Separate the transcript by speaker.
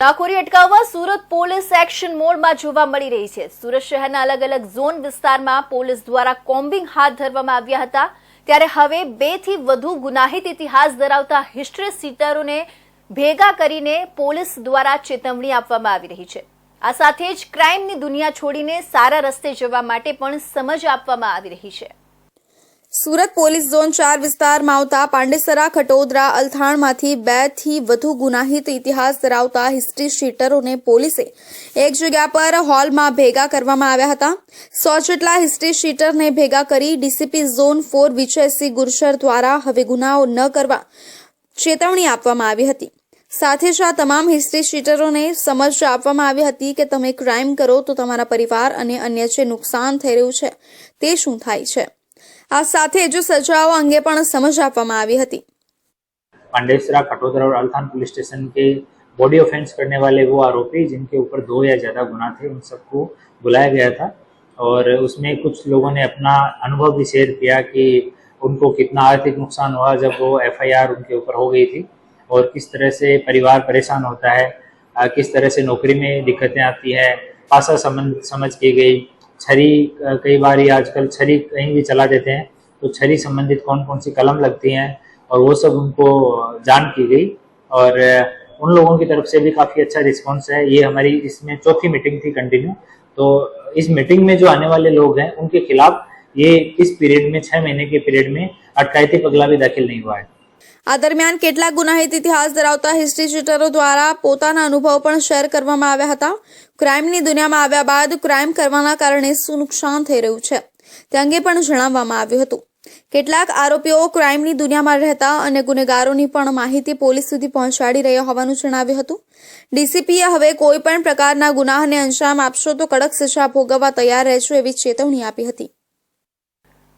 Speaker 1: ગુનાખોરી અટકાવવા Surat police action મોડમાં જોવા મળી રહી છે। સુરત શહેરના અલગ અલગ ઝોન વિસ્તારમાં પોલીસ દ્વારા કોમ્બિંગ હાથ ધરવામાં આવ્યા હતા, ત્યારે હવે 2 થી વધુ ગુનાહિત ઇતિહાસ ધરાવતા હિસ્ટ્રી સીટરોને ભેગા કરીને પોલીસ દ્વારા ચેતવણી આપવામાં આવી રહી છે। આ સાથે જ ક્રાઇમની દુનિયા છોડીને સારા રસ્તે જવા માટે પણ સમજ આપવામાં આવી રહી છે। સુરત પોલીસ ઝોન 4 વિસ્તારમાં આવતા પાંડેસરા, ખટોદરા, અલથાણમાંથી 2 થી વધુ ગુનાહિત ઇતિહાસ ધરાવતા હિસ્ટ્રી શીટરોને પોલીસે એક જગ્યા પર હોલમાં ભેગા કરવામાં આવ્યા હતા। 100 જેટલા હિસ્ટ્રી શીટરને ભેગા કરી ડીસીપી ઝોન 4 વિજયસિંહ ગુર્જર દ્વારા હવે ગુનાઓ ન કરવા ચેતવણી આપવામાં આવી હતી। સાથે જ આ તમામ હિસ્ટ્રી શીટરોને સમજ આપવામાં આવી હતી કે તમે ક્રાઇમ કરો તો તમારા પરિવાર અને અન્ય જે નુકસાન થઈ રહ્યું છે તે શું થાય છે। આ સાથે જ સજાओं अंगे पण समझ आपवामां आवी हती।
Speaker 2: पांडेसरा, खटोदरा और अल्थान पुलिस स्टेशन के बॉडी ऑफेंस करने वाले वो आरोपी जिनके ऊपर 2 या ज़्यादा गुना थे, उन सबको बुलाया गया था और उसमें कुछ लोगों ने अपना अनुभव भी शेयर किया कि उनको कितना आर्थिक नुकसान हुआ जब वो FIR उनके ऊपर हो गई थी और किस तरह से परिवार परेशान होता है, किस तरह से नौकरी में दिक्कतें आती है, पासा समझ की गई, छरी कई बार ये आजकल छरी कहीं भी चला देते हैं तो छरी संबंधित कौन कौन सी कलम लगती हैं और वो सब उनको जान की गई और उन लोगों की तरफ से भी काफ़ी अच्छा रिस्पॉन्स है। ये हमारी इसमें 4थी मीटिंग थी कंटिन्यू। तो इस मीटिंग में जो आने वाले लोग हैं उनके खिलाफ ये इस पीरियड में 6 महीने के पीरियड में अटकायती पगला भी दाखिल नहीं हुआ है।
Speaker 1: આ દરમિયાન કેટલાક ગુનાહિત ઇતિહાસ ધરાવતા હિસ્ટ્રી શીટરો દ્વારા પોતાના અનુભવ પણ શેર કરવામાં આવ્યા હતા। ક્રાઇમની દુનિયામાં આવ્યા બાદ ક્રાઇમ કરવાના કારણે શું નુકસાન થઈ રહ્યું છે તે અંગે પણ જણાવવામાં આવ્યું હતું। કેટલાક આરોપીઓ ક્રાઇમની દુનિયામાં રહેતા અને ગુનેગારોની પણ માહિતી પોલીસ સુધી પહોંચાડી રહ્યા હોવાનું જણાવ્યું હતું। ડીસીપીએ હવે કોઈ પણ પ્રકારના ગુનાહને અંજામ આપશો તો કડક સજા ભોગવવા તૈયાર રહેજો એવી ચેતવણી આપી હતી।